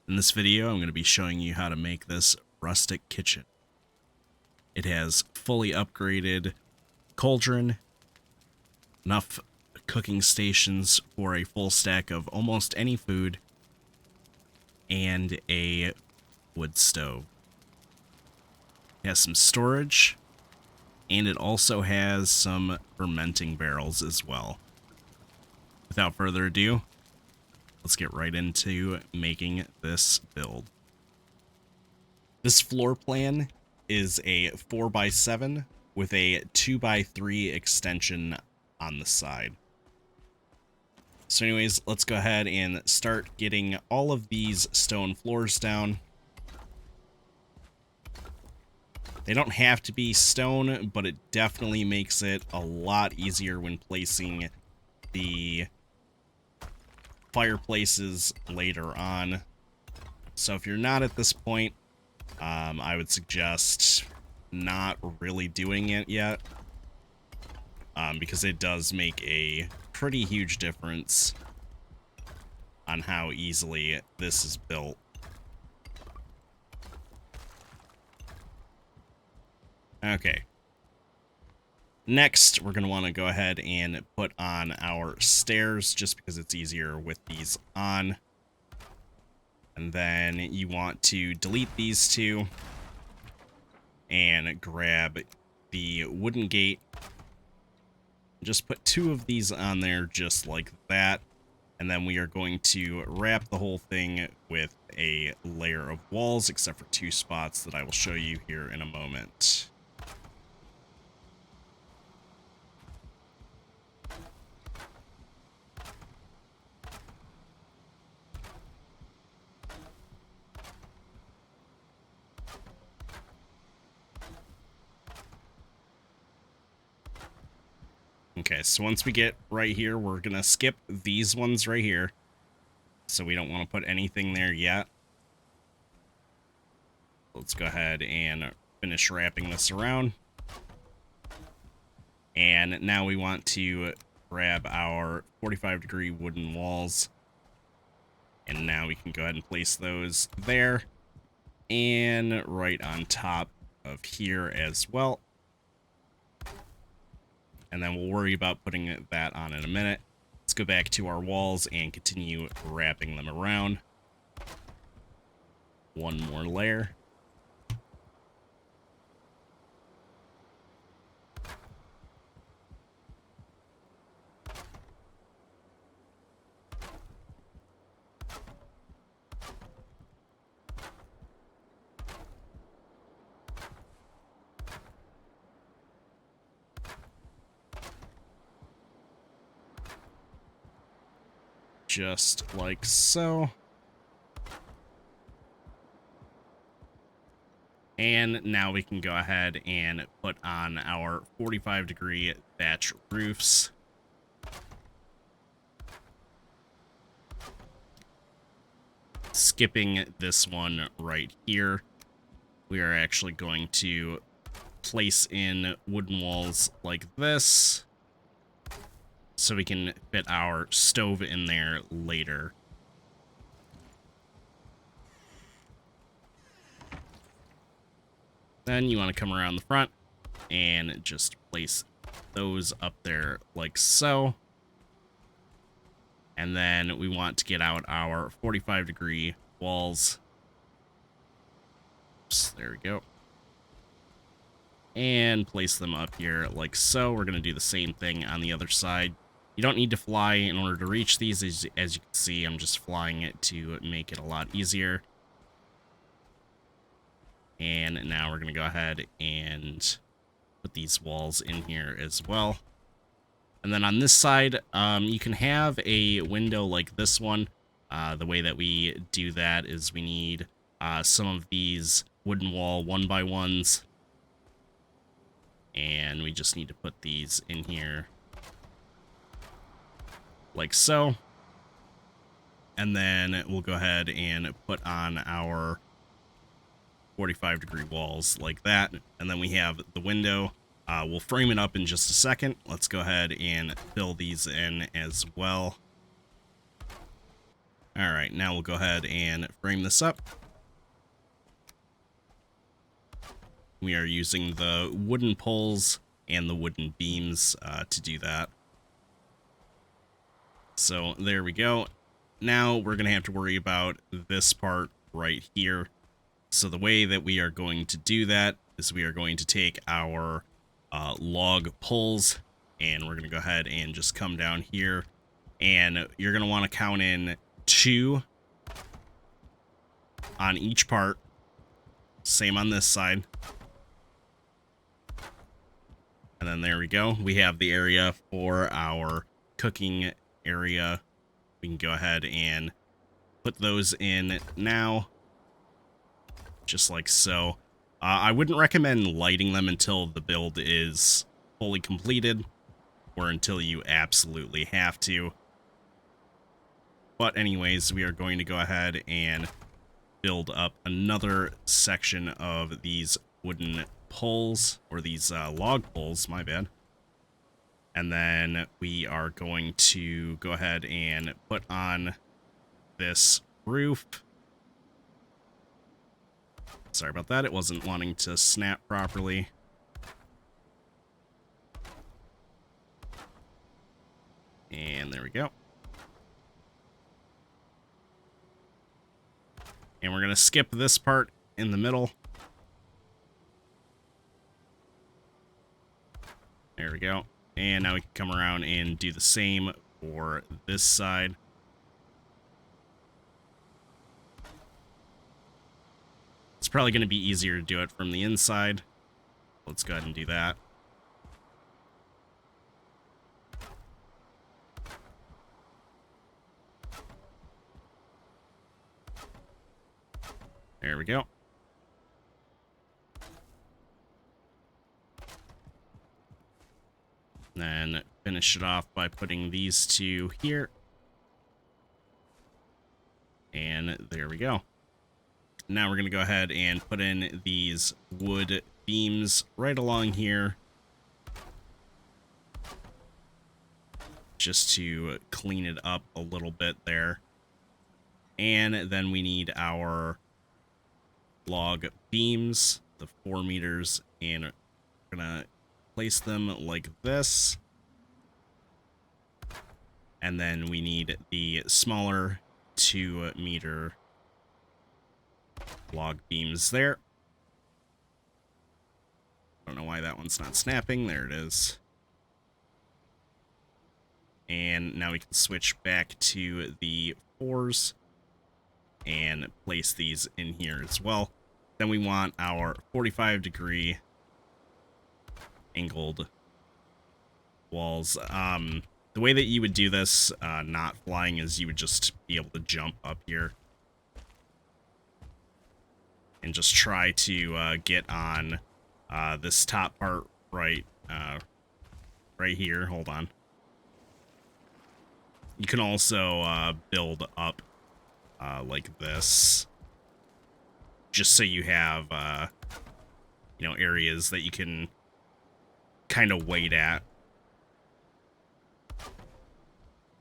In this video, I'm going to be showing you how to make this rustic kitchen. It has fully upgraded cauldron, enough cooking stations for a full stack of almost any food, and a wood stove. It has some storage, and it also has some fermenting barrels as well. Without further ado, let's get right into making this build. This floor plan is a 4x7 with a 2x3 extension on the side. So anyways, let's go ahead and start getting all of these stone floors down. They don't have to be stone, but it definitely makes it a lot easier when placing the fireplaces later on. So if you're not at this point, I would suggest not really doing it yet, because it does make a pretty huge difference on how easily this is built. Okay. Next, we're going to want to go ahead and put on our stairs, just because it's easier with these on. And then you want to delete these two and grab the wooden gate. Just put two of these on there just like that. And then we are going to wrap the whole thing with a layer of walls, except for two spots that I will show you here in a moment. Okay, so once we get right here, we're going to skip these ones right here. So we don't want to put anything there yet. Let's go ahead and finish wrapping this around. And now we want to grab our 45-degree wooden walls. And now we can go ahead and place those there. And right on top of here as well. And then we'll worry about putting that on in a minute. Let's go back to our walls and continue wrapping them around. One more layer. Just like so. And now we can go ahead and put on our 45-degree thatch roofs. Skipping this one right here, we are actually going to place in wooden walls like this, so we can fit our stove in there later. Then you want to come around the front and just place those up there like so. And then we want to get out our 45-degree walls. Oops, there we go. And place them up here like so. We're going to do the same thing on the other side. You don't need to fly in order to reach these. As you can see, I'm just flying it to make it a lot easier. And now we're going to go ahead and put these walls in here as well. And then on this side, you can have a window like this one. The way that we do that is we need some of these wooden wall 1x1s. And we just need to put these in here like so. And then we'll go ahead and put on our 45-degree walls like that. And then we have the window. We'll frame it up in just a second. Let's go ahead and fill these in as well. Alright, now we'll go ahead and frame this up. We are using the wooden poles and the wooden beams to do that. So there we go. Now we're going to have to worry about this part right here. So the way that we are going to do that is we are going to take our log poles, and we're going to go ahead and just come down here, and you're going to want to count in 2 on each part. Same on this side. And then there we go. We have the area for our cooking area. We can go ahead and put those in now, just like so. I wouldn't recommend lighting them until the build is fully completed, or until you absolutely have to. But anyways, we are going to go ahead and build up another section of these wooden poles, or these log poles, my bad. And then we are going to go ahead and put on this roof. Sorry about that, it wasn't wanting to snap properly. And there we go. And we're going to skip this part in the middle. There we go. And now we can come around and do the same for this side. It's probably going to be easier to do it from the inside. Let's go ahead and do that. There we go. Then finish it off by putting these 2 here. And there we go. Now we're going to go ahead and put in these wood beams right along here, just to clean it up a little bit there. And then we need our log beams, the 4 meters, and we're going to place them like this. And then we need the smaller 2 meter log beams there. I don't know why that one's not snapping. There it is. And now we can switch back to the 4s and place these in here as well. Then we want our 45-degree angled walls. The way that you would do this, not flying, is you would just be able to jump up here and just try to get on this top part right here. Hold on. You can also build up like this, just so you have you know, areas that you can kind of wait at.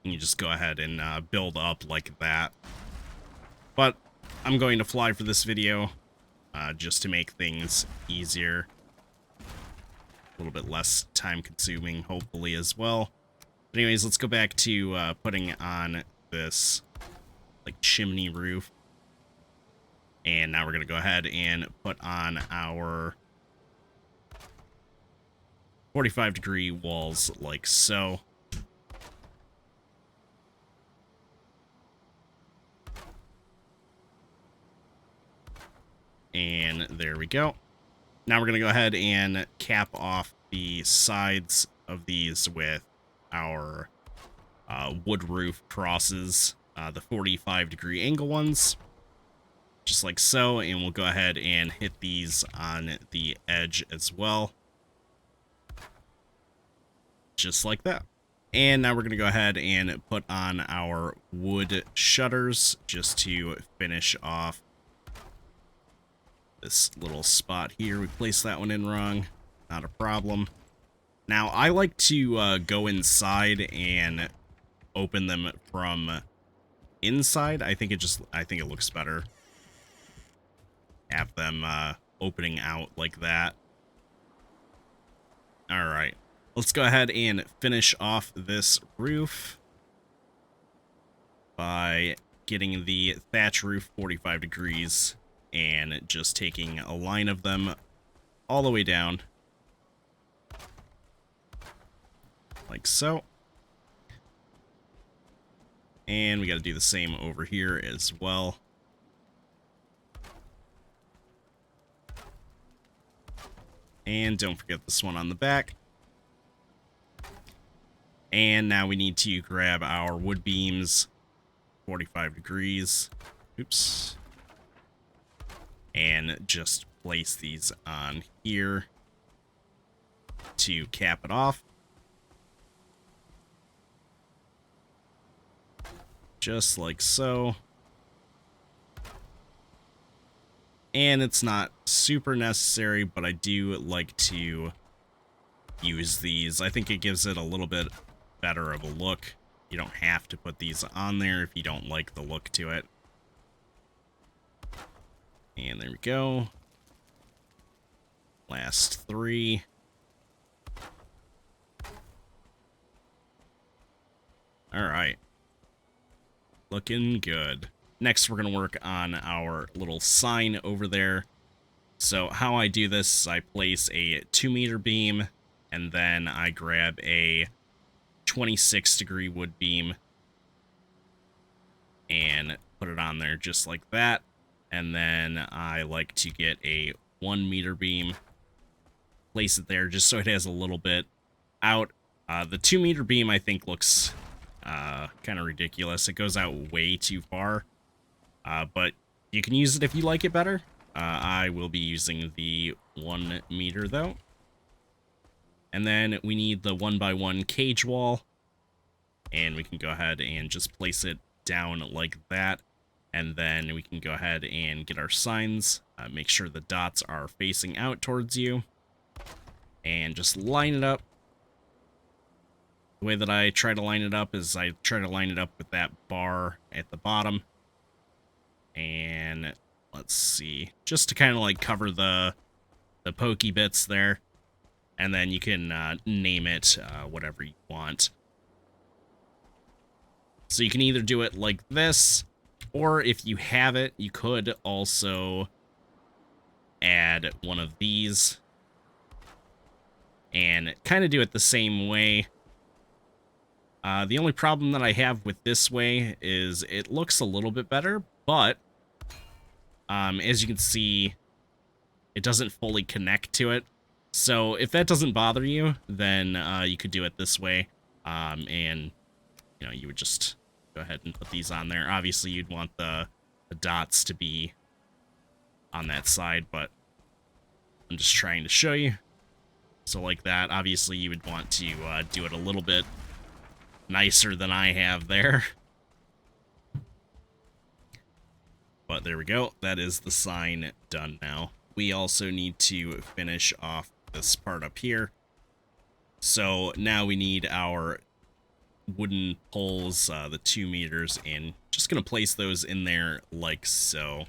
And you just go ahead and build up like that. But I'm going to fly for this video, just to make things easier. A little bit less time consuming, hopefully, as well. But anyways, let's go back to putting on this like chimney roof. And now we're going to go ahead and put on our 45-degree walls like so. And there we go. Now we're going to go ahead and cap off the sides of these with our wood roof crosses, the 45-degree angle ones, just like so. And we'll go ahead and hit these on the edge as well, just like that. And now we're going to go ahead and put on our wood shutters just to finish off this little spot here. We placed that one in wrong. Not a problem. Now, I like to go inside and open them from inside, I think it looks better. Have them opening out like that. All right, let's go ahead and finish off this roof by getting the thatch roof 45 degrees and just taking a line of them all the way down. Like so. And we got to do the same over here as well. And don't forget this one on the back. And now we need to grab our wood beams, 45 degrees. Oops. And just place these on here to cap it off. Just like so. And it's not super necessary, but I do like to use these. I think it gives it a little bit better of a look. You don't have to put these on there if you don't like the look to it. And there we go. Last three. All right. Looking good. Next, we're going to work on our little sign over there. So how I do this is I place a 2-meter beam, and then I grab a 26-degree wood beam and put it on there just like that. And then I like to get a 1-meter beam, place it there just so it has a little bit out. The 2-meter beam, I think, looks kind of ridiculous. It goes out way too far. But you can use it if you like it better. I will be using the 1 meter though. And then we need the 1x1 cage wall. And we can go ahead and just place it down like that. And then we can go ahead and get our signs. Make sure the dots are facing out towards you. And just line it up. The way that I try to line it up is I try to line it up with that bar at the bottom. And let's see, just to kind of like cover the pokey bits there. And then you can name it whatever you want. So you can either do it like this, or if you have it, you could also add one of these and kind of do it the same way. The only problem that I have with this way is it looks a little bit better, but as you can see, it doesn't fully connect to it. So if that doesn't bother you, then you could do it this way. And, you know, you would just go ahead and put these on there. Obviously, you'd want the dots to be on that side, but I'm just trying to show you. So like that, obviously, you would want to do it a little bit nicer than I have there. But there we go. That is the sign done now. We also need to finish off this part up here. So now we need our wooden poles, the 2 meters, and just going to place those in there like so.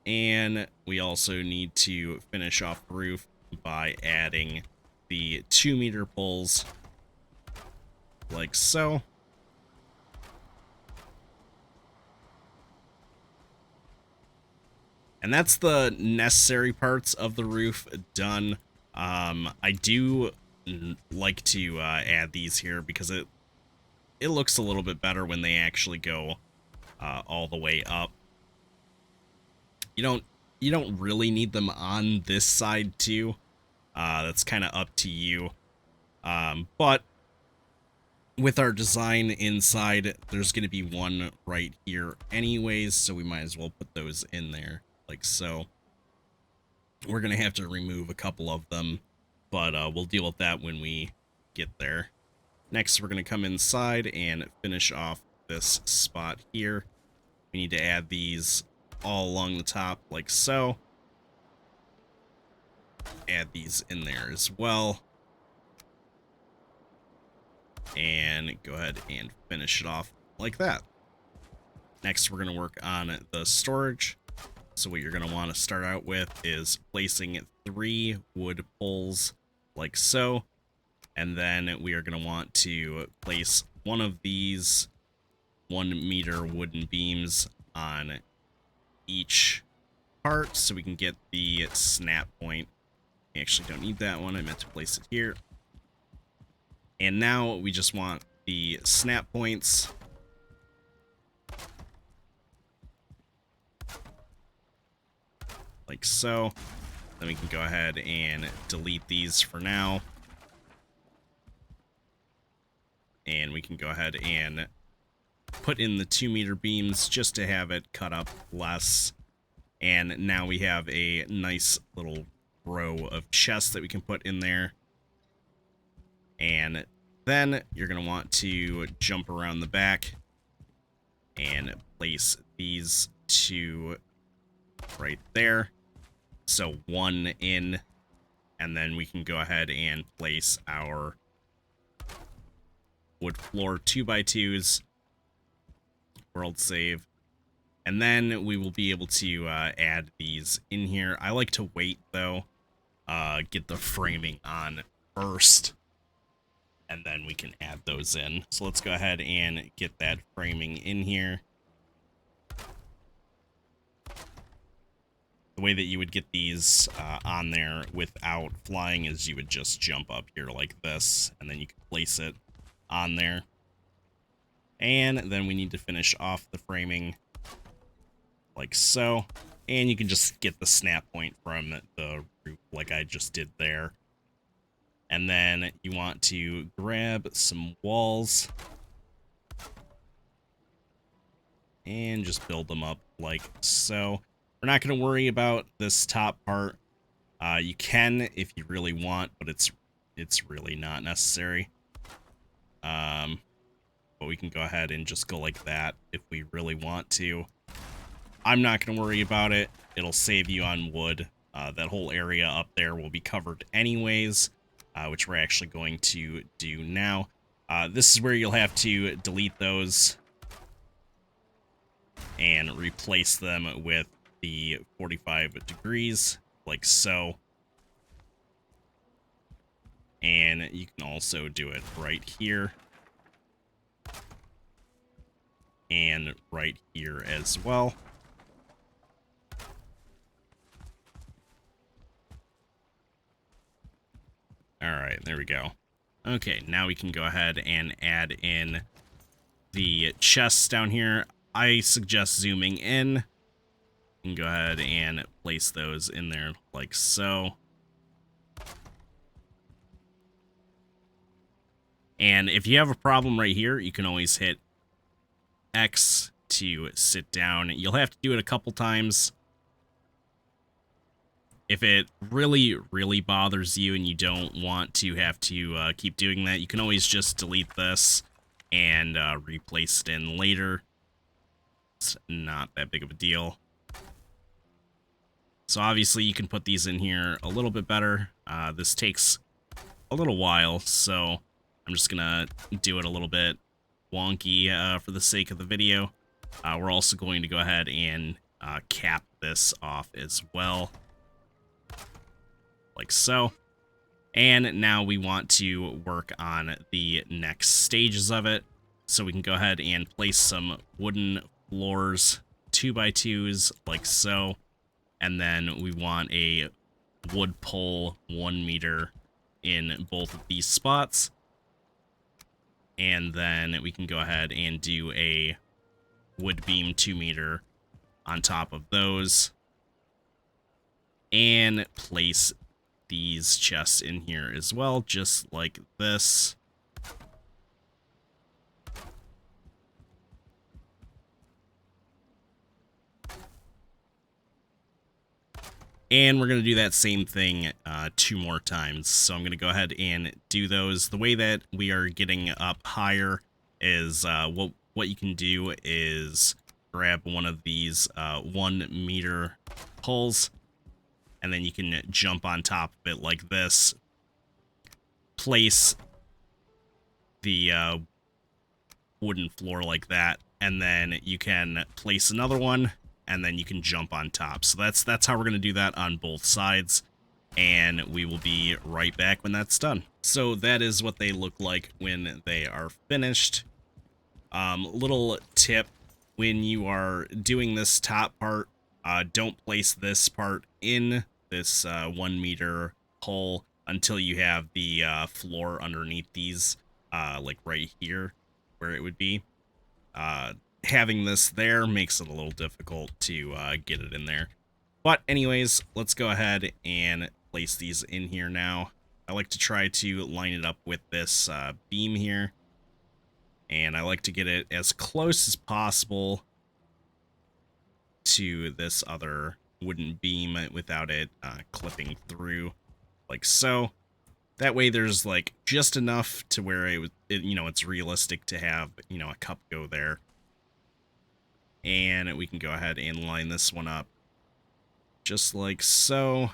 And we also need to finish off the roof by adding the 2-meter poles like so. And that's the necessary parts of the roof done. I do like to add these here because it looks a little bit better when they actually go all the way up. You don't really need them on this side too. That's kind of up to you. But with our design inside, there's going to be one right here anyways, so we might as well put those in there like so. We're going to have to remove a couple of them, but we'll deal with that when we get there. Next, we're going to come inside and finish off this spot here. We need to add these all along the top like so. Add these in there as well. and go ahead and finish it off like that. Next, we're going to work on the storage. So what you're going to want to start out with is placing 3 wood poles like so. And then we are going to want to place one of these 1-meter wooden beams on each part so we can get the snap point. We actually don't need that one. I meant to place it here. And now we just want the snap points. Like so. Then we can go ahead and delete these for now. And we can go ahead and put in the 2-meter beams just to have it cut up less. And now we have a nice little row of chests that we can put in there. And then you're going to want to jump around the back and place these 2 right there. So 1 in, and then we can go ahead and place our wood floor 2x2s. World save. And then we will be able to add these in here. I like to wait, though. Get the framing on first. And then we can add those in. So let's go ahead and get that framing in here. The way that you would get these on there without flying is you would just jump up here like this. And then you can place it on there. And then we need to finish off the framing like so. And you can just get the snap point from the roof like I just did there. And then you want to grab some walls and just build them up like so. We're not going to worry about this top part. You can if you really want, but it's really not necessary. But we can go ahead and just go like that if we really want to. I'm not going to worry about it. It'll save you on wood. That whole area up there will be covered anyways, which we're actually going to do now. This is where you'll have to delete those and replace them with the 45 degrees, like so. And you can also do it right here. And right here as well. Alright, there we go. Okay, now we can go ahead and add in the chests down here. I suggest zooming in. You can go ahead and place those in there like so. And if you have a problem right here, you can always hit X to sit down. You'll have to do it a couple times. If it really, really bothers you and you don't want to have to keep doing that, you can always just delete this and replace it in later. It's not that big of a deal. So obviously you can put these in here a little bit better. This takes a little while, so I'm just gonna do it a little bit wonky for the sake of the video. We're also going to go ahead and cap this off as well. Like so. And now we want to work on the next stages of it. So we can go ahead and place some wooden floors, 2x2s, like so. And then we want a wood pole 1 meter in both of these spots. And then we can go ahead and do a wood beam 2 meter on top of those. And place these chests in here as well, just like this. And we're going to do that same thing 2 more times. So I'm going to go ahead and do those. The way that we are getting up higher is what you can do is grab one of these 1 meter poles, and then you can jump on top of it like this. Place the wooden floor like that, and then you can place another one, and then you can jump on top. So that's how we're going to do that on both sides, and we will be right back when that's done. So that is what they look like when they are finished. Little tip, when you are doing this top part, don't place this part in this 1 meter hole until you have the floor underneath these, like right here where it would be. Having this there makes it a little difficult to get it in there. But anyways, let's go ahead and place these in here now. I like to try to line it up with this beam here. And I like to get it as close as possible to this other wooden beam without it clipping through, like so. That way there's like just enough to where it's realistic to have, a cup go there. And we can go ahead and line this one up just like so.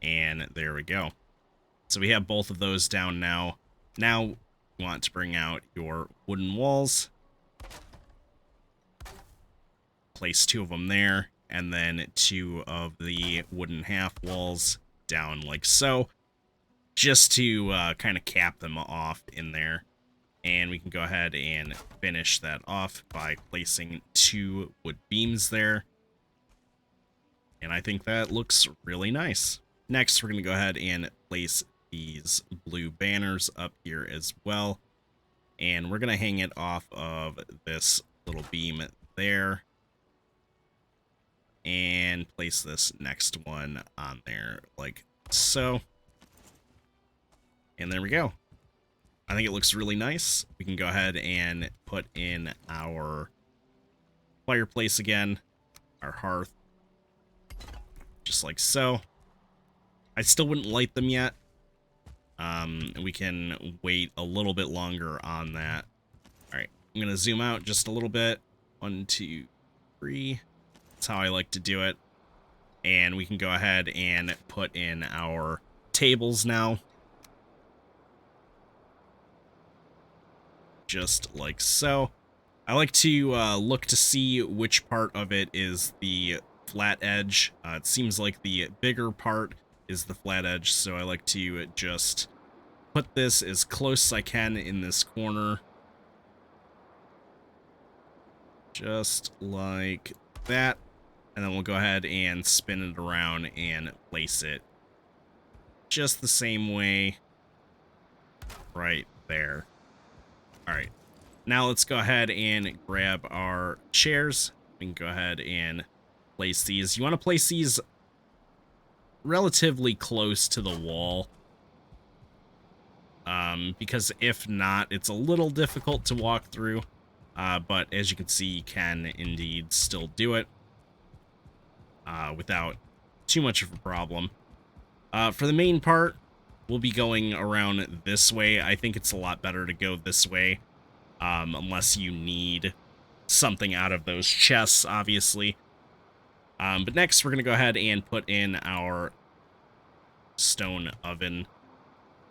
And there we go. So we have both of those down now. Now you want to bring out your wooden walls. Place 2 of them there, and then 2 of the wooden half walls down like so. Just to kind of cap them off in there. And we can go ahead and finish that off by placing 2 wood beams there. And I think that looks really nice. Next, we're going to go ahead and place these blue banners up here as well. And we're going to hang it off of this little beam there. And place this next one on there like so. And there we go. I think it looks really nice. We can go ahead and put in our fireplace again, our hearth, just like so. I still wouldn't light them yet. We can wait a little bit longer on that. All right, I'm gonna zoom out just a little bit. 1, 2, 3. That's how I like to do it. And we can go ahead and put in our tables now. Just like so. I like to look to see which part of it is the flat edge. It seems like the bigger part is the flat edge, so I like to just put this as close as I can in this corner. Just like that. And then we'll go ahead and spin it around and place it just the same way right there. All right, now let's go ahead and grab our chairs. We can go ahead and place these. You want to place these relatively close to the wall. Because if not, it's a little difficult to walk through. But as you can see, you can indeed still do it without too much of a problem. For the main part, we'll be going around this way. I think it's a lot better to go this way, unless you need something out of those chests, obviously. But next, we're going to go ahead and put in our stone oven.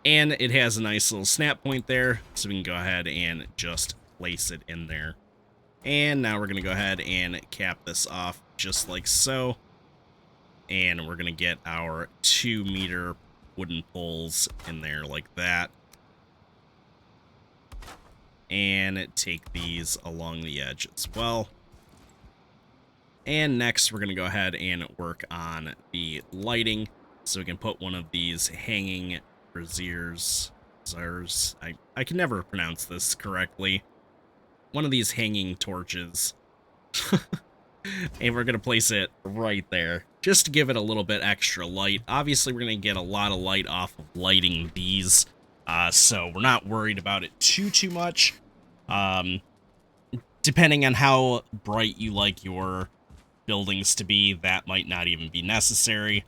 And it has a nice little snap point there, so we can go ahead and just place it in there. And now we're going to go ahead and cap this off just like so. And we're going to get our 2-meter wooden poles in there like that. And take these along the edge as well. And next, we're going to go ahead and work on the lighting. So we can put one of these hanging braziers. I can never pronounce this correctly. One of these hanging torches. And we're going to place it right there, just to give it a little bit extra light. Obviously, we're going to get a lot of light off of lighting these, so we're not worried about it too much. Depending on how bright you like your buildings to be, that might not even be necessary.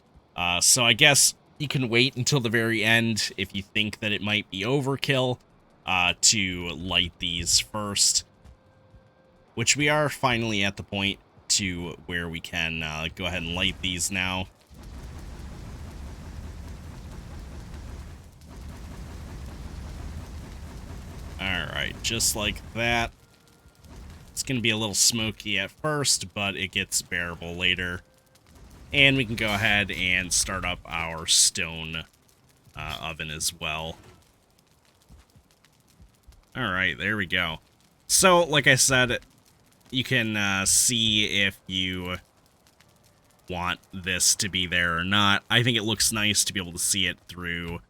So I guess you can wait until the very end if you think that it might be overkill to light these first, which we are finally at the point to where we can go ahead and light these now. Alright, just like that. It's going to be a little smoky at first, but it gets bearable later. And we can go ahead and start up our stone oven as well. Alright, there we go. So, like I said, you can see if you want this to be there or not. I think it looks nice to be able to see it through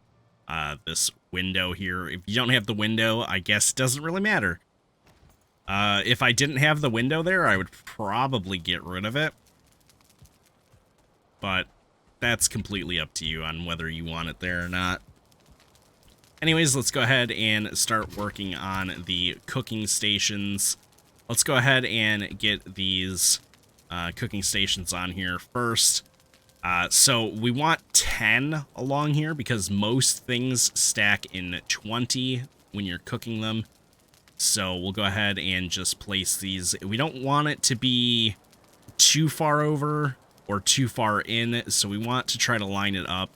this window here. If you don't have the window, I guess it doesn't really matter. If I didn't have the window there, I would probably get rid of it. But that's completely up to you on whether you want it there or not. Anyways, let's go ahead and start working on the cooking stations. Let's go ahead and get these cooking stations on here first. So we want 10 along here because most things stack in 20 when you're cooking them. So we'll go ahead and just place these. We don't want it to be too far over or too far in, so we want to try to line it up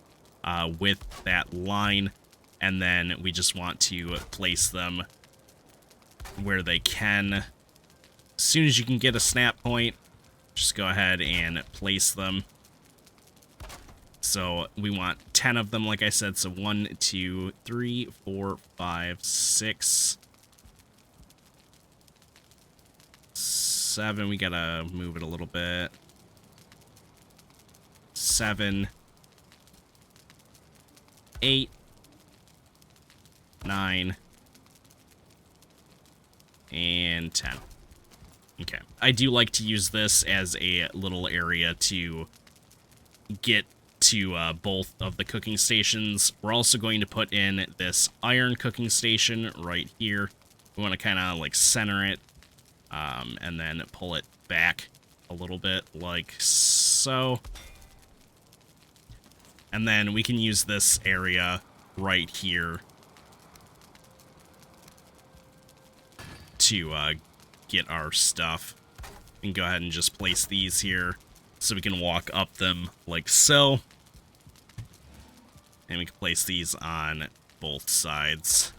with that line, and then we just want to place them where they can. As soon as you can get a snap point, just go ahead and place them. So we want 10 of them, like I said. So 1, 2, 3, 4, 5, 6, 7. We gotta move it a little bit. 7, 8, 9, and 10. Okay. I do like to use this as a little area to get to both of the cooking stations. We're also going to put in this iron cooking station right here. We want to kind of like center it and then pull it back a little bit like so. And then we can use this area right here to get our stuff. We can go ahead and just place these here so we can walk up them like so. And we can place these on both sides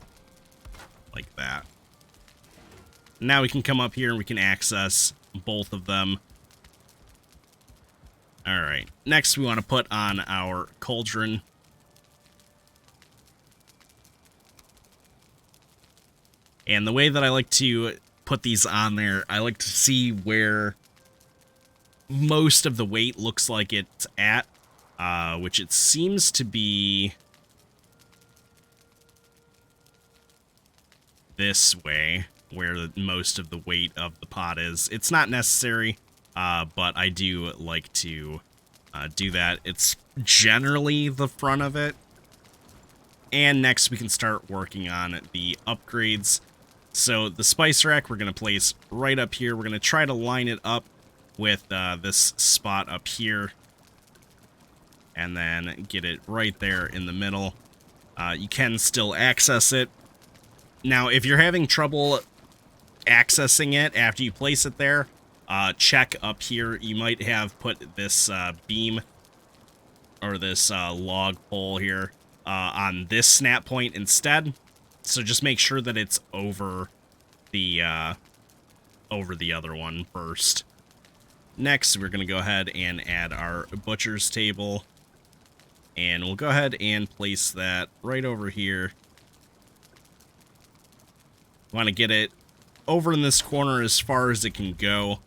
like that. Now we can come up here and we can access both of them. Alright, next we want to put on our cauldron. And the way that I like to put these on there, I like to see where most of the weight looks like it's at, which it seems to be this way, where most of the weight of the pot is. It's not necessary, but I do like to do that. It's generally the front of it. And next we can start working on the upgrades. So the spice rack we're going to place right up here. We're going to try to line it up with this spot up here. And then get it right there in the middle. You can still access it. Now, if you're having trouble accessing it after you place it there, check up here. You might have put this beam or this log pole here on this snap point instead. So just make sure that it's over the other one first. Next, we're going to go ahead and add our butcher's table. And we'll go ahead and place that right over here. Want to get it over in this corner as far as it can go.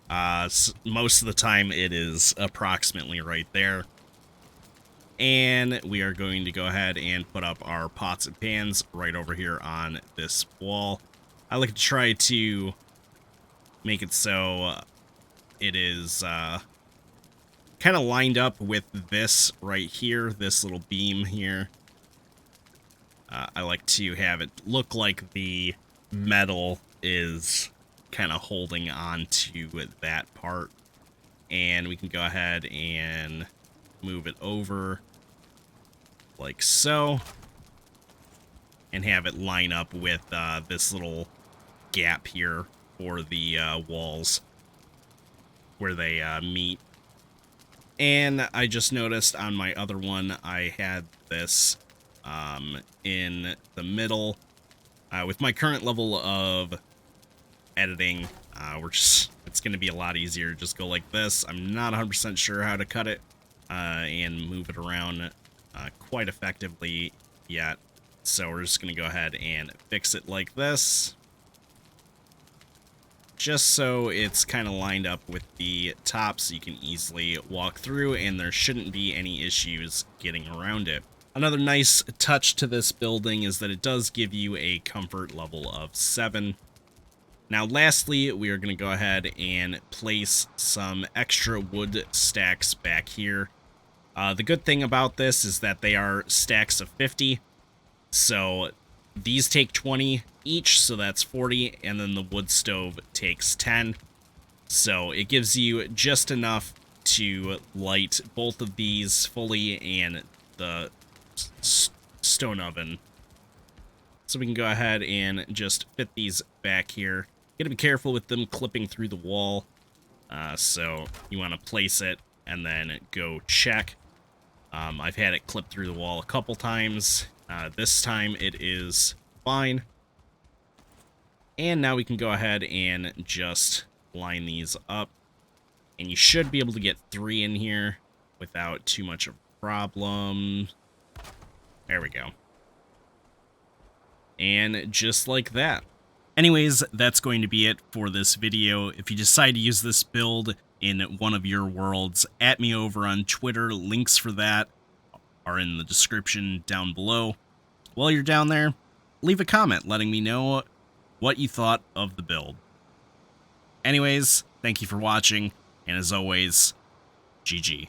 Most of the time it is approximately right there. And we are going to go ahead and put up our pots and pans right over here on this wall. I like to try to make it so it is kind of lined up with this right here, this little beam here. I like to have it look like the metal is kind of holding on to that part. And we can go ahead and move it over like so, and have it line up with this little gap here for the walls where they meet. And I just noticed on my other one I had this in the middle, With my current level of editing, it's going to be a lot easier to just go like this. I'm not 100% sure how to cut it and move it around quite effectively yet. So we're just going to go ahead and fix it like this, just so it's kind of lined up with the top so you can easily walk through and there shouldn't be any issues getting around it. Another nice touch to this building is that it does give you a comfort level of 7. Now lastly, we are going to go ahead and place some extra wood stacks back here. The good thing about this is that they are stacks of 50. So these take 20 each, so that's 40, and then the wood stove takes 10. So it gives you just enough to light both of these fully and the stone oven. So we can go ahead and just fit these back here. Gotta be careful with them clipping through the wall. So you want to place it and then go check. I've had it clip through the wall a couple times. This time it is fine. And now we can go ahead and just line these up. And you should be able to get 3 in here without too much of a problem. There we go. And just like that. Anyways, that's going to be it for this video. If you decide to use this build in one of your worlds, at me over on Twitter. Links for that are in the description down below. While you're down there, leave a comment letting me know what you thought of the build. Anyways, thank you for watching, and as always, GG.